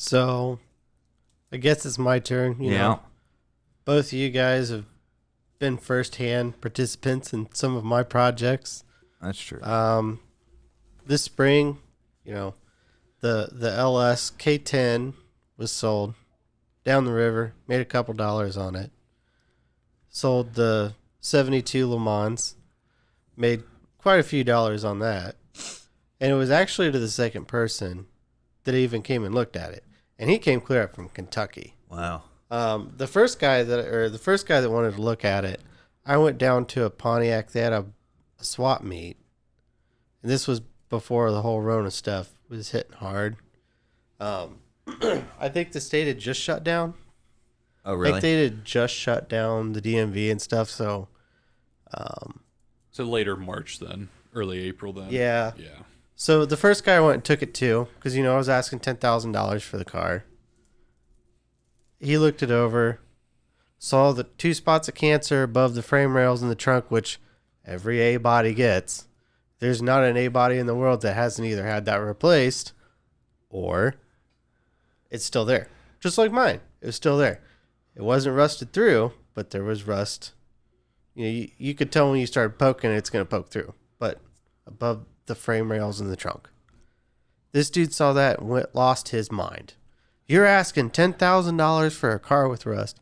So, I guess it's my turn. You know, both of you guys have been firsthand participants in some of my projects. That's true. This spring, the LS K10 was sold down the river. Made a couple dollars on it. Sold the 72 LeMans. Made quite a few dollars on that. And it was actually to the second person that even came and looked at it. And he came clear up from Kentucky. Wow. The first guy that wanted to look at it, I went down to a Pontiac. They had a swap meet. And this was before the whole Rona stuff was hitting hard. I think the state had just shut down. Oh, really? I think they had just shut down the DMV and stuff. So later March then, early April then. Yeah. Yeah. So the first guy I went and took it to, because, I was asking $10,000 for the car. He looked it over, saw the 2 spots of cancer above the frame rails in the trunk, which every A body gets. There's not an A body in the world that hasn't either had that replaced or it's still there. Just like mine. It was still there. It wasn't rusted through, but there was rust. You could tell when you started poking it's going to poke through, but above the frame rails in the trunk. This dude saw that and lost his mind. You're asking $10,000 for a car with rust.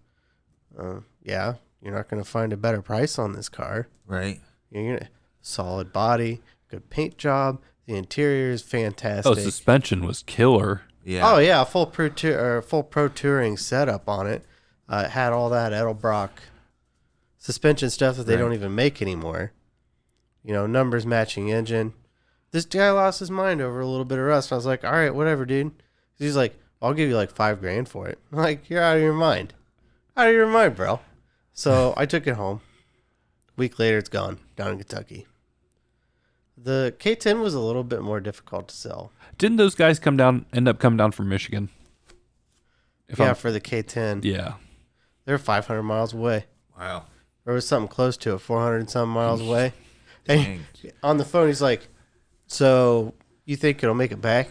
Yeah, you're not going to find a better price on this car. Right. You're gonna, solid body, good paint job. The interior is fantastic. Oh, suspension was killer. Yeah. Oh yeah, full pro touring setup on it. It had all that Edelbrock suspension stuff that they don't even make anymore. Numbers matching engine. This guy lost his mind over a little bit of rust. I was like, all right, whatever, dude. He's like, I'll give you like $5,000 for it. I'm like, you're out of your mind. Out of your mind, bro. So I took it home. A week later, it's gone down in Kentucky. The K10 was a little bit more difficult to sell. Didn't those guys end up coming down from Michigan? For the K10. Yeah. They're 500 miles away. Wow. Or was something close to it, 400 and some miles away. And on the phone, he's like, so you think it'll make it back?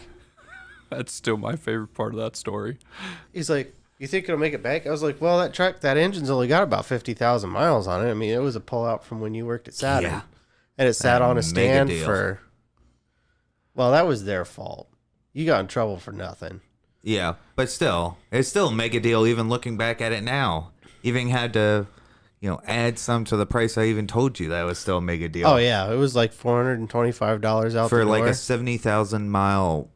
That's still my favorite part of that story. He's like, you think it'll make it back? I was like, well, that engine's only got about 50,000 miles on it. I mean, it was a pullout from when you worked at Saturn. Yeah. And it sat on a stand for... Well, that was their fault. You got in trouble for nothing. Yeah, but still, it's still a mega deal even looking back at it now. Even had to, add some to the price I even told you that was still a mega deal. Oh, yeah. It was like $425 out for the door. like a 70,000 mile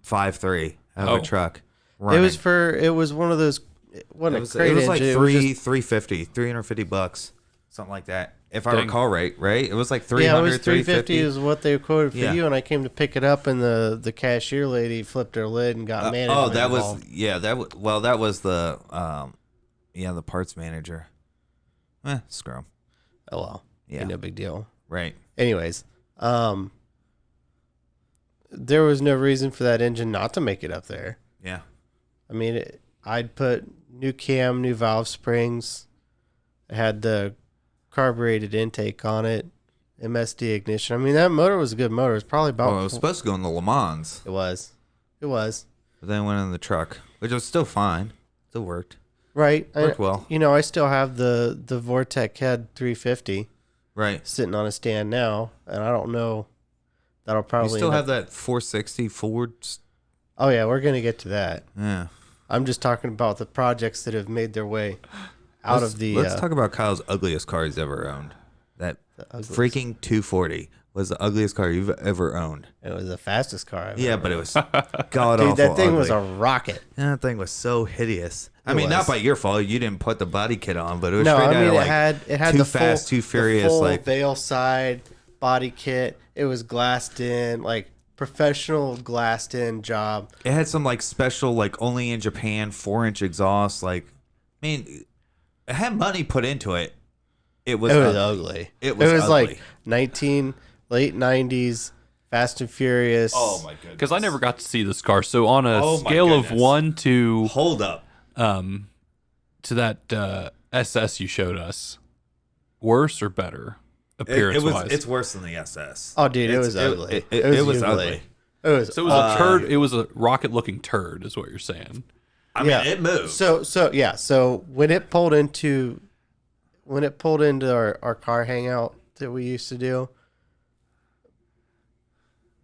5.3 of a truck. Running. It was one of those... It was like $350, something like that. If I recall right? It was like 300, yeah, it was 350 is what they quoted for you, and I came to pick it up, and the cashier lady flipped her lid and got mad. That was the the parts manager. Screw him. Oh well, yeah, no big deal. Right. Anyways, there was no reason for that engine not to make it up there. Yeah. I mean, I'd put new cam, new valve springs. I had the carbureted intake on it, MSD ignition. I mean, that motor was a good motor. It was probably about... Well, it was supposed to go in the LeMans. It was. But then it went in the truck, which was still fine. Still worked. Right. Worked well. I still have the Vortec Head 350. Right. Sitting on a stand now, and I don't know. That'll probably... You still have that 460 Ford? Oh, yeah, we're going to get to that. Yeah. I'm just talking about the projects that have made their way... Let's talk about Kyle's ugliest car he's ever owned. That freaking 240 was the ugliest car you've ever owned. It was the fastest car I've ever but it was god awful. Dude, that thing ugly. Was a rocket. Yeah, that thing was so hideous. Not by your fault. You didn't put the body kit on, but it was it had Too the Fast, Too Furious, the full like veil side body kit. It was glassed in, like professional glassed in job. It had some like special, like only in Japan 4-inch exhaust. Like, it had money put into it. It was ugly. It was ugly. Like late 90s Fast and Furious. Oh my goodness. Because I never got to see this car. So on a scale of 1 to hold up to that SS you showed us, worse or better appearance wise? It's worse than the SS. Oh dude, it was ugly. It was ugly. was So it was a turd. It was a rocket-looking turd, is what you're saying. I mean, it moved. So when it pulled into our car hangout that we used to do,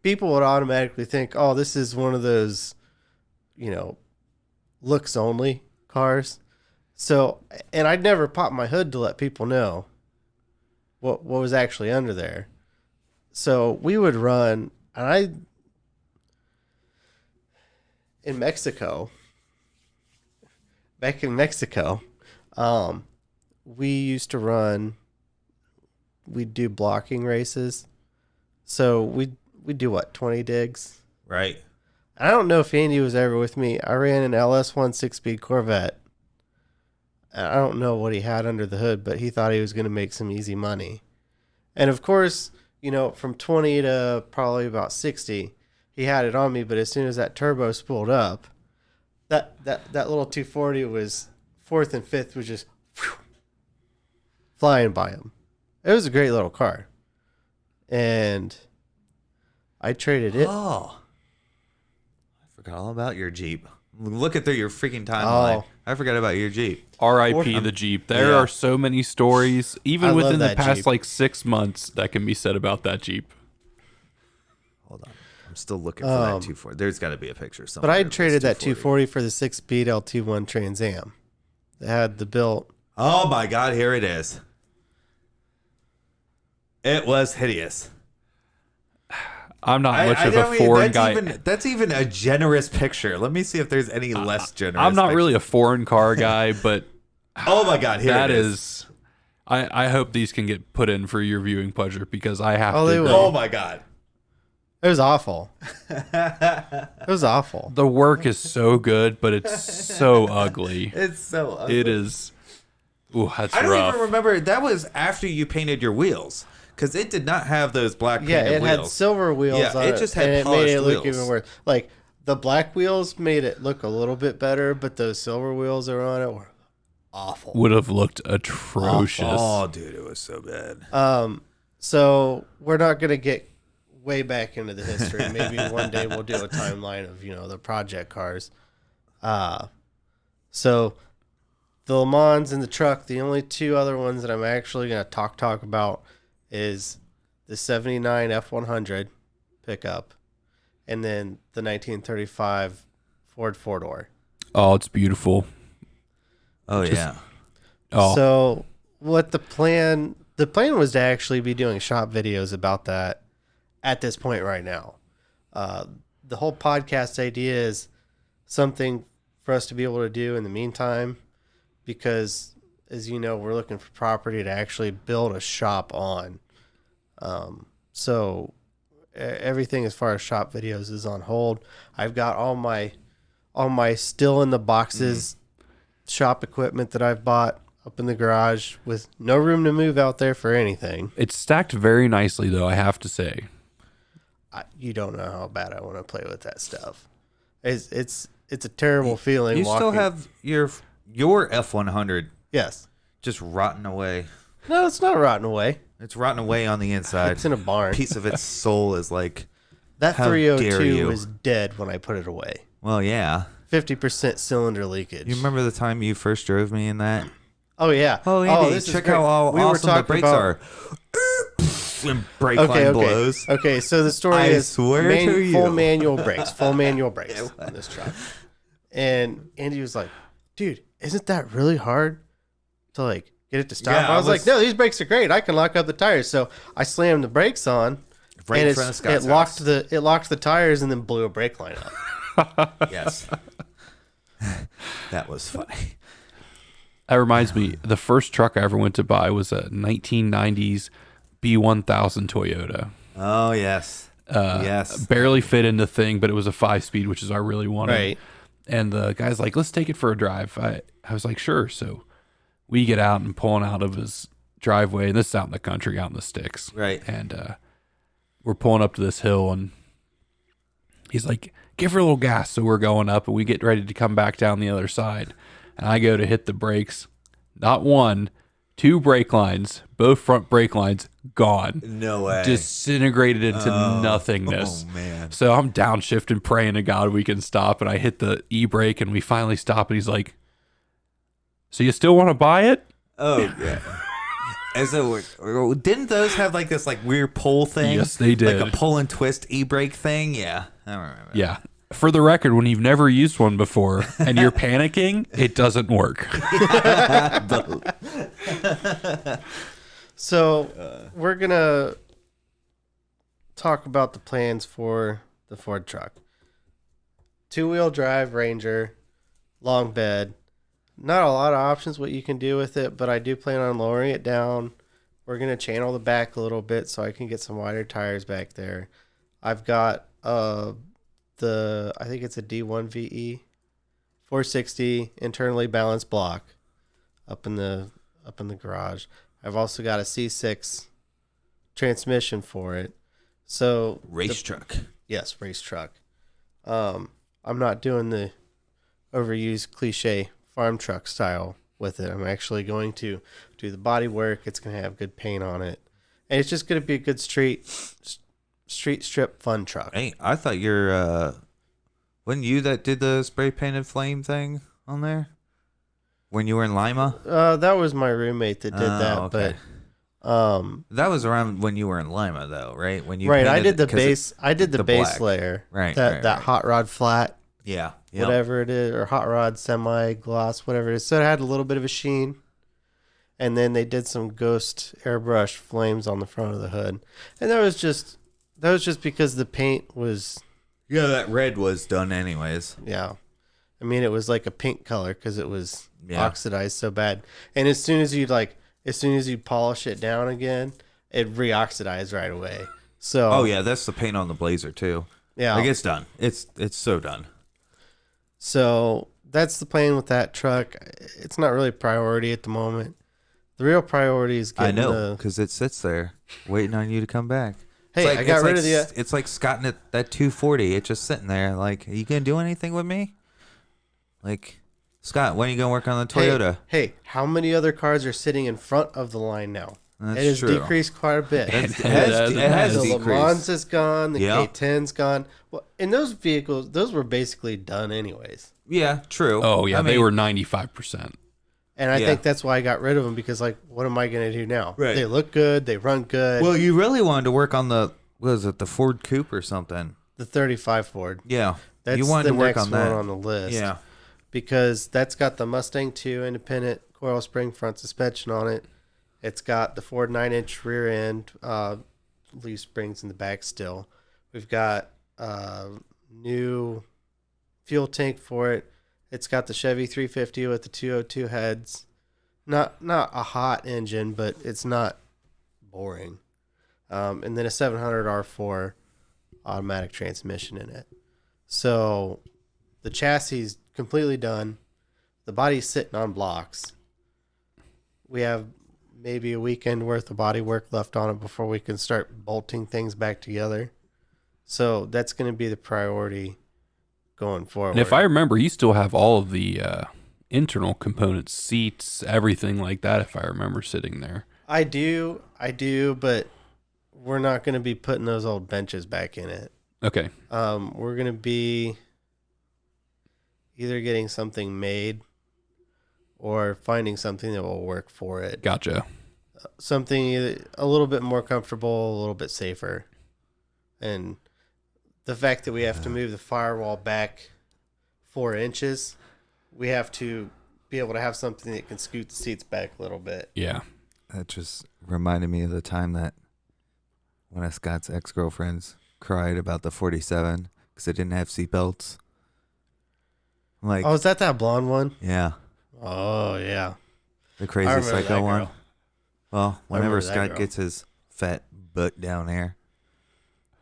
people would automatically think, oh, this is one of those, looks only cars. So, and I'd never pop my hood to let people know what was actually under there. So we would run, and back in Mexico, we used to run, we'd do blocking races. So we'd do 20 digs? Right. I don't know if Andy was ever with me. I ran an LS 6-speed Corvette. I don't know what he had under the hood, but he thought he was going to make some easy money. And of course, from 20 to probably about 60, he had it on me. But as soon as that turbo spooled up, that little 240 was fourth and fifth was just flying by him. It was a great little car. And I traded it. Oh. I forgot all about your Jeep. Looking through your freaking timeline. I forgot about your Jeep. R.I.P. the Jeep. There are so many stories, even within the past Jeep. 6 months, that can be said about that Jeep. Hold on. I'm still looking for that 240. There's got to be a picture somewhere. But I traded that 240 for the 6-speed LT1 Trans Am. That had the built. Oh my God, here it is. It was hideous. I'm not much of a foreign guy. That's even a generous picture. Let me see if there's any less generous. I'm not really a foreign car guy, but oh my God, here that it is. I hope these can get put in for your viewing pleasure because I have to. Oh my God. It was awful. It was awful. The work is so good, but it's so ugly. It's so ugly. It is. Ooh, that's rough. I don't even remember. That was after you painted your wheels. Because it did not have those black painted wheels. Yeah, it had silver wheels on it. Just had and polished it made it look wheels. even worse. Like, the black wheels made it look a little bit better, but those silver wheels that were on it were awful. Would have looked atrocious. Oh, dude, it was so bad. So we're not going to get way back into the history. Maybe one day we'll do a timeline of, the project cars. So the LeMans and the truck, the only two other ones that I'm actually going to talk about is the 79 F100 pickup and then the 1935 Ford 4-door. Oh, it's beautiful. Oh, yeah. Oh. So what the plan was to actually be doing shop videos about that at this point right now. The whole podcast idea is something for us to be able to do in the meantime, because as you know, we're looking for property to actually build a shop on. So everything as far as shop videos is on hold. I've got all my still in the boxes shop equipment that I've bought up in the garage with no room to move out there for anything. It's stacked very nicely, though, I have to say. You don't know how bad I want to play with that stuff. It's a terrible feeling. You still have your F100 yes, just rotting away. No, it's not rotting away. It's rotting away on the inside. It's in a barn. A piece of its soul is like, that how dare 302 you. was dead when I put it away. Well, yeah. 50% cylinder leakage. You remember the time you first drove me in that? Oh yeah. Oh, Andy, this is check great. how awesome the brakes are. And brake line blows. Okay, so the story is swear to you. full manual brakes on this truck. And Andy was like, dude, isn't that really hard to get it to stop? Yeah, I was like, no, these brakes are great. I can lock up the tires. So I slammed the brakes on, Right and in front of Scott's it locked the tires and then blew a brake line up. Yes. That was funny. That reminds me, the first truck I ever went to buy was a 1990s B1000 Toyota. Oh, yes. Yes. Barely fit in the thing, but it was a 5-speed, which is I really wanted. Right. And the guy's like, let's take it for a drive. I was like, sure. So we get out and pulling out of his driveway, and this is out in the country, out in the sticks. Right. And we're pulling up to this hill, and he's like, give her a little gas. So we're going up, and we get ready to come back down the other side. And I go to hit the brakes. Not one, 2 brake lines, both front brake lines gone. No way. Disintegrated into nothingness. Oh, man. So I'm downshifting, praying to God we can stop. And I hit the e-brake and we finally stop. And he's like, so you still want to buy it? Oh, yeah. And so, didn't those have like this like weird pull thing? Yes, they did. Like a pull and twist e-brake thing? Yeah. I remember. Yeah. For the record, when you've never used one before and you're panicking, it doesn't work. So we're going to talk about the plans for the Ford truck. 2-wheel drive Ranger, long bed. Not a lot of options what you can do with it, but I do plan on lowering it down. We're going to channel the back a little bit so I can get some wider tires back there. I've got I think it's a D1 VE 460 internally balanced block up in the garage. I've also got a C6 transmission for it. So Race truck. Yes, race truck. I'm not doing the overused cliche farm truck style with it. I'm actually going to do the body work. It's going to have good paint on it. And it's just going to be a good street strip fun truck. Hey, I thought wasn't you that did the spray painted flame thing on there? When you were in Lima? That was my roommate that did that, okay. but that was around when you were in Lima though, right? When you right, I painted did the base. I did the base black. layer. Right, That right. hot rod flat, Yeah. Yep. whatever it is, or hot rod semi gloss, whatever it is. So it had a little bit of a sheen, and then they did some ghost airbrush flames on the front of the hood, and that was just because the paint was. Yeah, that red was done anyways. Yeah. I mean, it was like a pink color because it was Yeah. oxidized so bad. And as soon as you polish it down again, it reoxidized right away. So Oh yeah, that's the paint on the Blazer too. yeah. Like it's done. It's so done. So that's the plan with that truck. It's not really a priority at the moment. The real priority is I getting know because it sits there waiting on you to come back. Hey, I got rid of the. It's like Scott and that 240. It's just sitting there. Like, are you gonna do anything with me? Like, Scott, when are you gonna work on the Toyota? Hey, how many other cars are sitting in front of the line now? That's it has true. decreased quite a bit. It has The decreased. LeMans is gone. The Yeah. K10's gone. Well, and those vehicles, those were basically done anyways. Yeah, true. Oh, yeah. I They mean, were 95%. And I Yeah. think that's why I got rid of them because, like, what am I going to do now? Right. They look good. They run good. Well, you really wanted to work on the the Ford Coupe or something? The 35 Ford. Yeah, That's you wanted the to work next on one that. on the list. Yeah, Because that's got the Mustang 2 independent coil spring front suspension on it. It's got the Ford 9-inch rear end, leaf springs in the back still. We've got new fuel tank for it. It's got the Chevy 350 with the 202 heads. Not a hot engine, but it's not boring. And then a 700 R4 automatic transmission in it. So the chassis is completely done. The body's sitting on blocks. We have maybe a weekend worth of body work left on it before we can start bolting things back together. So that's going to be the priority going forward. And if I remember, you still have all of the internal components, seats, everything like that, if I remember sitting there. I do, but we're not going to be putting those old benches back in it. Okay. We're going to be either getting something made or finding something that will work for it. Gotcha. Something either a little bit more comfortable, a little bit safer. And the fact that we have to move the firewall back 4 inches, we have to be able to have something that can scoot the seats back a little bit. Yeah. that just reminded me of the time that one of Scott's ex-girlfriends cried about the 47 because it didn't have seatbelts. Like, Oh, is that blonde one? yeah, Oh, yeah. the I crazy remember psycho that one. girl. Well, whenever remember that Scott girl. gets his fat butt down there,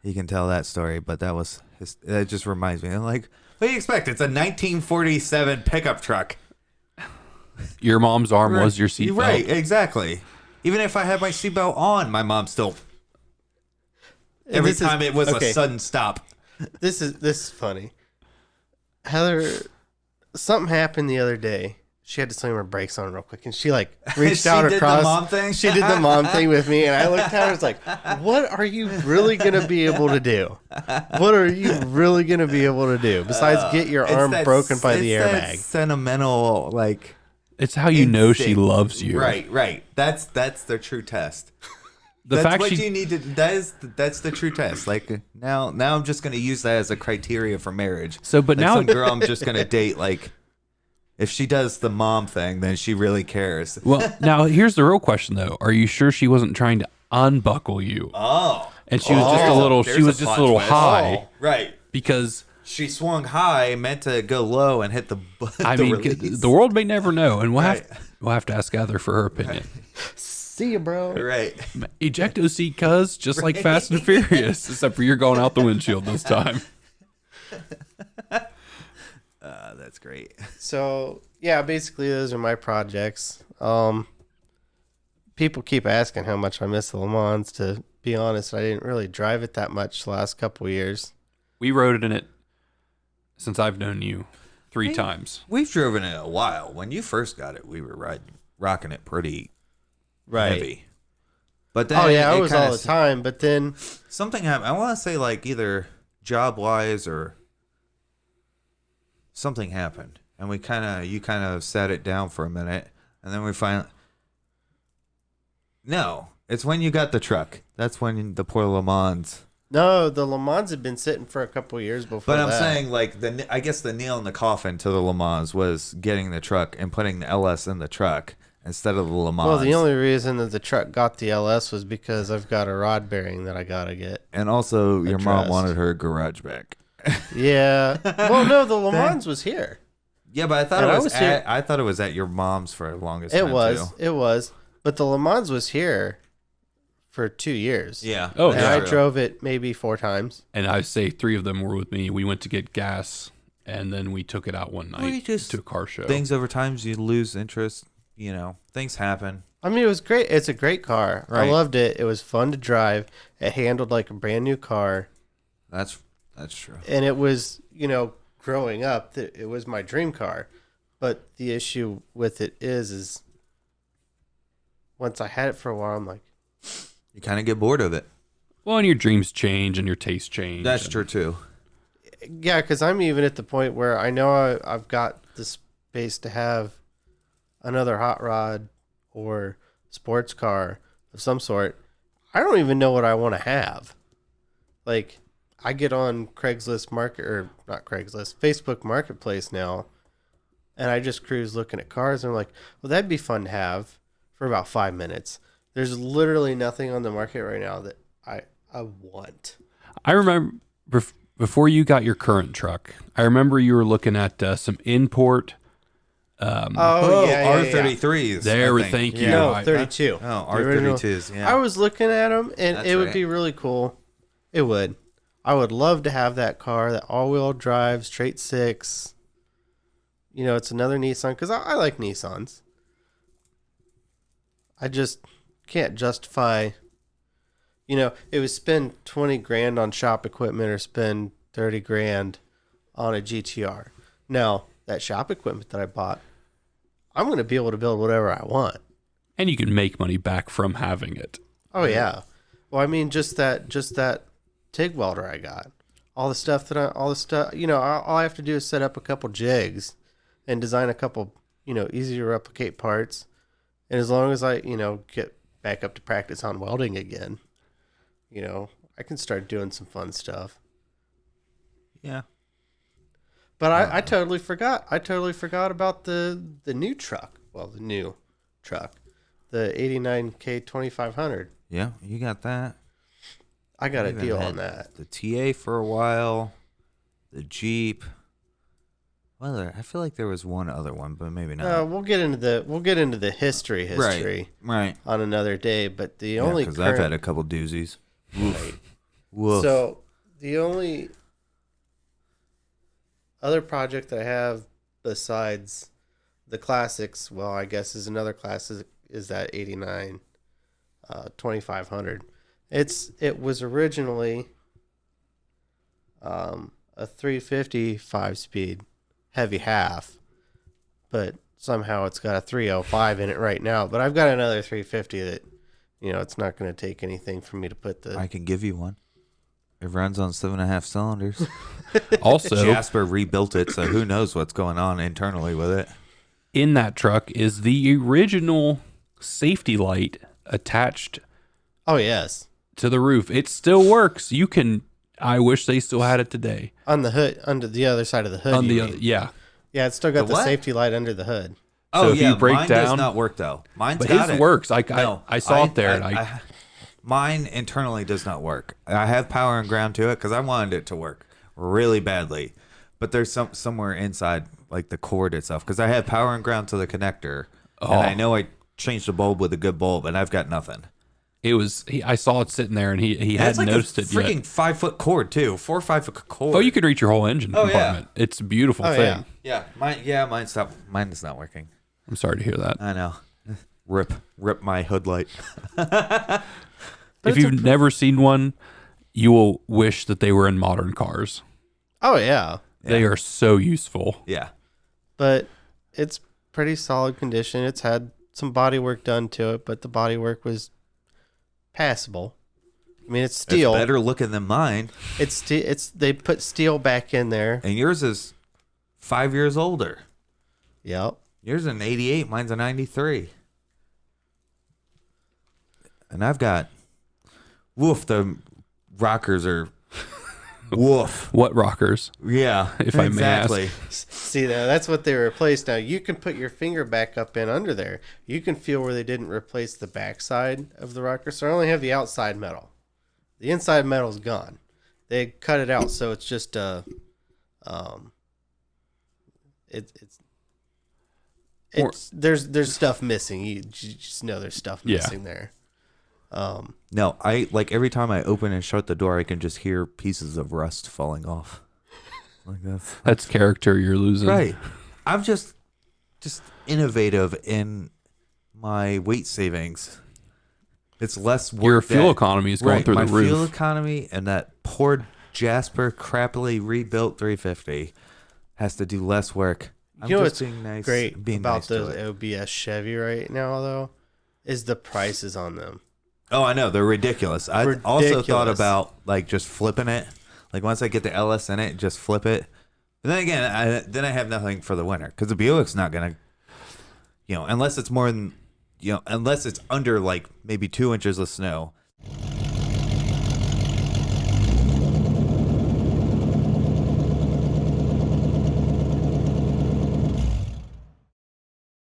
he can tell that story. But that just reminds me. I'm like, what do you expect? It's a 1947 pickup truck. Your mom's arm was your seatbelt. Right, exactly. Even if I had my seatbelt on, my mom still. Every This is- time it was okay. a sudden stop. This is funny. Heather, something happened the other day. she had to slam her brakes on real quick, and she like reached out She did across. the mom thing? She did the mom thing with me, and I looked at her and was like, "What are you really gonna be able to do? What are you really gonna be able to do besides get your arm broken by the that airbag?" sentimental, like, It's how you know she instinct. loves you. Right. That's the true test. The That's fact what she you need to. That's the true test. Like now I'm just gonna use that as a criteria for marriage. So, but Like now some girl I'm just gonna date. Like if she does the mom thing, then she really cares. Well, now here's the real question though. Are you sure she wasn't trying to unbuckle you? Oh, And she was just a little there's she was a just a plot little twist. high Oh, right. because She swung high, meant to go low and hit the. I the mean release. the world may never know, and Right. we'll have to ask Heather for her opinion. See you, bro. Right. Ejecto seat, cuz just like Fast and Furious, except for you're going out the windshield this time. That's great. So yeah, basically those are my projects. People keep asking how much I miss the LeMans. To be honest, I didn't really drive it that much the last couple of years. We rode in it since I've known you 3 times. We've driven it a while. When you first got it, we were rocking it pretty heavy. But then Oh yeah, I it was kinda all the time. But then something happened. I want to say like either job wise or something happened, and you kind of sat it down for a minute, and then we finally. No, it's when you got the truck. That's when the poor LeMans. no, the LeMans had been sitting for a couple of years before. But I'm that. saying like I guess the nail in the coffin to the LeMans was getting the truck and putting the LS in the truck instead of the LeMans. Well, the only reason that the truck got the LS was because I've got a rod bearing that I gotta get. and also your mom Addressed. wanted her garage back. Yeah. Well, no, the LeMans was here. Yeah, but I thought And it I was, was here- I thought it was at your mom's for the longest It time was. too. It was. But the LeMans was here for 2 years. Yeah. Oh, And yeah. I drove it maybe 4 times. And I say 3 of them were with me. We went to get gas, and then we took it out one Well, you night just- to a car show. Things over time, you lose interest. You know, things happen. I mean, it was great. It's a great car. Right. I loved it. It was fun to drive. It handled like a brand new car. That's true. And it was, growing up, it was my dream car. But the issue with it is once I had it for a while, I'm like, You kind of get bored of it. Well, and your dreams change and your tastes change. That's and- true too. yeah, because I'm even at the point where I know I've got the space to have another hot rod or sports car of some sort. I don't even know what I want to have. Like, I get on Facebook Marketplace now, and I just cruise looking at cars, and I'm like, well, that'd be fun to have for about 5 minutes. There's literally nothing on the market right now that I want. I remember before you got your current truck, I remember you were looking at some import. R33s. There, I we think. thank you. No, I- 32. Oh, The original. R32s. Yeah. I was looking at them, and That's it would right. be really cool. It would. I would love to have that car, that all-wheel drive, straight 6. It's another Nissan, because I like Nissans. I just can't justify, it would spend 20 grand on shop equipment or spend 30 grand on a GTR. Now, that shop equipment that I bought, I'm going to be able to build whatever I want. And you can make money back from having it. Oh yeah. Well, I mean, just that TIG welder I got. All the stuff all I have to do is set up a couple jigs and design a couple, easy to replicate parts. And as long as I, get back up to practice on welding again, I can start doing some fun stuff. Yeah. But I totally forgot. I totally forgot about the new truck. Well, the new truck, the 89 K2500. Yeah, you got that. I got a Even deal had on that. The TA for a while. The Jeep. Well, I feel like there was one other one, but maybe not. We'll get into the history Right. on another day. But the Yeah, only because I've had a couple doozies. right. Woof. So the only other project that I have besides the classics, well, I guess is another classic, is that 89 2500. It was originally a 350 5-speed heavy half, but somehow it's got a 305 in it right now, but I've got another 350 that, it's not going to take anything for me to put the. I can give you one. It runs on 7.5 cylinders. Also, Jasper rebuilt it, so who knows what's going on internally with it. in that truck is the original safety light attached Oh yes, to the roof. It still works. I wish they still had it today. on the hood, under the other side of the hood. On the you other, mean. yeah. Yeah, it's still got The the what? safety light under the hood. Oh, if yeah, you break mine does down- not work, though. Mine's But got his it. works. I No, saw it there. And mine internally does not work. I have power and ground to it because I wanted it to work really badly. But there's somewhere inside, like the cord itself, because I have power and ground to the connector. And I know I changed the bulb with a good bulb, and I've got nothing. I saw it sitting there, and he And hadn't it's like noticed a it yet. freaking 5-foot cord, too. 4 or 5 foot cord. Oh, you could reach your whole engine Oh, yeah. compartment. It's a beautiful Oh, thing. yeah. Mine stopped. Mine is not working. I'm sorry to hear that. I know. Rip my hood light. If you've never seen one, you will wish that they were in modern cars. Oh yeah, They are so useful. Yeah. but it's pretty solid condition. It's had some body work done to it, but the body work was passable. I mean, it's steel. It's better looking than mine. It's they put steel back in there. And yours is 5 years older. Yep. Yours is an 88. Mine's a 93. And I've got... Woof, the rockers are... Woof. What rockers? Yeah, If I may ask. exactly. See, now that's what they replaced. Now you can put your finger back up in under there. You can feel where they didn't replace the backside of the rocker, so I only have the outside metal. The inside metal's gone. They cut it out, so it's just there's stuff missing. You just know there's stuff Yeah. missing there. No, every time I open and shut the door, I can just hear pieces of rust falling off. Like that's... That's character you're losing. Right. I'm just innovative in my weight savings. It's less work. Your fuel economy is going through my the roof. fuel economy and that poor Jasper crappily rebuilt 350 has to do less work. I'm You know just what's being nice, great being about nice to those it. OBS Chevy right now, though, is the prices on them. Oh, I know they're ridiculous. I also thought Ridiculous. about just flipping it. Like once I get the LS in it, just flip it. But then again, I have nothing for the winter because the Buick's not gonna, unless it's more than, unless it's under like maybe 2 inches of snow.